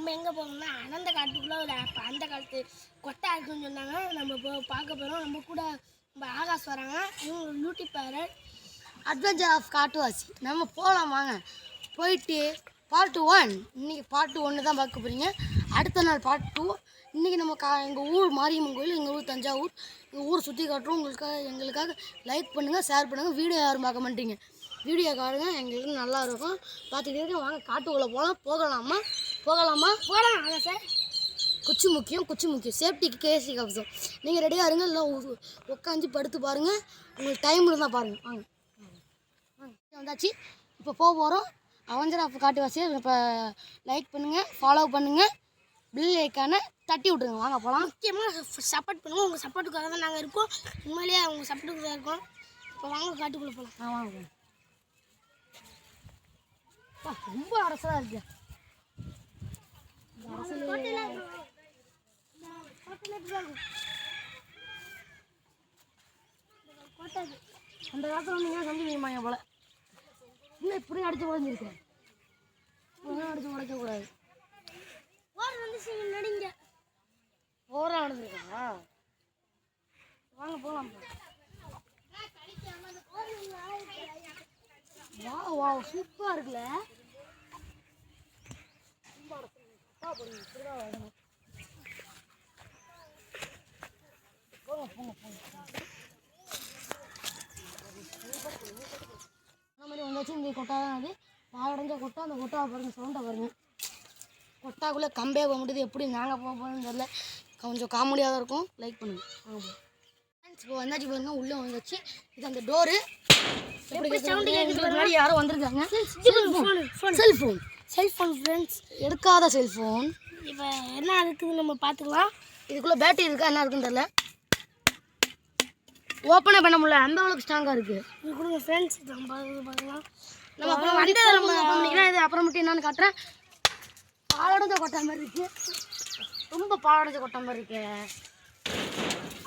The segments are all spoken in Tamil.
நம்ம எங்கே போகணும்னா அனந்த காட்டுக்குள்ளே ஒரு அந்த காலத்து கொட்டை இருக்குன்னு சொன்னாங்க. நம்ம இப்போ பார்க்க போகிறோம். நம்ம கூட நம்ம ஆகாஷ் வராங்க. இவங்க யூடியூப்பர் அட்வென்ச்சர் ஆஃப் காட்டுவாசி. நம்ம போகலாம் வாங்க. போயிட்டு பார்ட் 1 இன்றைக்கி பார்ட் 1 தான் பார்க்க போகிறீங்க. அடுத்த நாள் பார்ட் 2. இன்றைக்கி நம்ம எங்கள் ஊர் மாரியம்மன் கோயில், எங்கள் ஊர் தஞ்சாவூர், எங்கள் ஊர் சுற்றி காட்டுறோம். எங்களுக்காக லைக் பண்ணுங்கள், ஷேர் பண்ணுங்கள். வீடியோ யாரும் பார்க்க மாட்டீங்க, வீடியோ காட்டுங்க. எங்களுக்கு நல்லா இருக்கும், பார்த்துக்கிட்டே இருக்கேன். வாங்க காட்டுக்குள்ளே போகலாமா? போகலாம். அதான் சார் குச்சி முக்கியம் சேஃப்டிக்கு கேசி கவசம். நீங்கள் ரெடியாக இருங்க, இல்லை உட்காந்து படுத்து பாருங்கள். உங்களுக்கு டைம் இருந்தால் பாருங்கள். வாங்க வந்தாச்சு. இப்போ போகிறோம். அவெஞ்சர் ஆஃப் காட்டுவாசியை இப்போ லைக் பண்ணுங்கள், ஃபாலோ பண்ணுங்கள், பில் ஐக்கானை தட்டி விட்ருங்க. வாங்க போகலாம். முக்கியமாக சப்போர்ட் பண்ணுங்கள். உங்கள் சப்போர்ட்டுக்காக தான் நாங்கள் இருக்கோம். உண்மையிலேயே அவங்க சப்போர்ட்டுக்கு தான் இருக்கோம். இப்போ வாங்க காட்டுக்குள்ளே போகலாம். வாங்க. ரொம்ப அரசலாக இருக்கு. அந்த காலத்தில் வந்தீங்கன்னா சந்தி மீமாங்க போல. இல்லை இப்படியும் அடிச்சு உடஞ்சிருக்கேன். அடிச்சு உடைக்கக்கூடாது. நடிங்க ஓரம் நடந்துருக்கா. வாங்க போகலாம். வா சூப்பராக இருக்குல்ல. மாதிரி வந்தாச்சு. இந்த கொட்டா தான் அது பாலடைஞ்ச கொட்டா. அந்த கொட்டாவை பாருங்கள், சவுண்டை பாருங்கள். கொட்டாக்குள்ளே கம்பே போக முடியுது. எப்படி நாங்கள் போக போகிறோம்னு தெரியல. கொஞ்சம் காமெடியாக தான் இருக்கும். லைக் பண்ணுங்கள். வாங்க ஃப்ரெண்ட்ஸ், இப்போ வந்தாச்சு பாருங்கள். உள்ளே வந்துச்சு. இது அந்த டோரு. முன்னாடி யாரோ வந்திருக்காங்க. செல்ஃபோன் ஃப்ரெண்ட்ஸ், எடுக்காத செல்ஃபோன். இப்போ என்ன இருக்குதுன்னு நம்ம பார்த்துக்கலாம். இதுக்குள்ளே பேட்டரி இருக்கா என்ன இருக்குன்னு தெரியல. ஓப்பனே பண்ண முடியல, அந்த அளவுக்கு ஸ்ட்ராங்காக இருக்குது. இது கொடுங்க ஃப்ரெண்ட்ஸ். நம்ம பார்க்கலாம். நம்ம அப்புறம் வந்ததை நம்ம பண்ணிக்கலாம். இது அப்புறமேட்டு என்னென்னு காட்டுறேன். பாலடைஞ்ச கொட்டை மாதிரி இருக்குது. ரொம்ப பாலடைஞ்ச கொட்டை மாதிரி இருக்கு.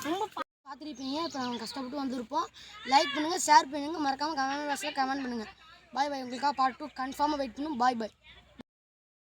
ரொம்ப பார்த்துருப்பீங்க. இப்போ நாங்கள் கஷ்டப்பட்டு வந்திருப்போம். லைக் பண்ணுங்கள், ஷேர் பண்ணுங்கள், மறக்காமல் கமெண்ட் பாக்ஸில் கமெண்ட் பண்ணுங்கள். பாய். உங்களுக்காக பார்ட் 2 கன்ஃபார்மாக வெயிட் பண்ணும். பாய்.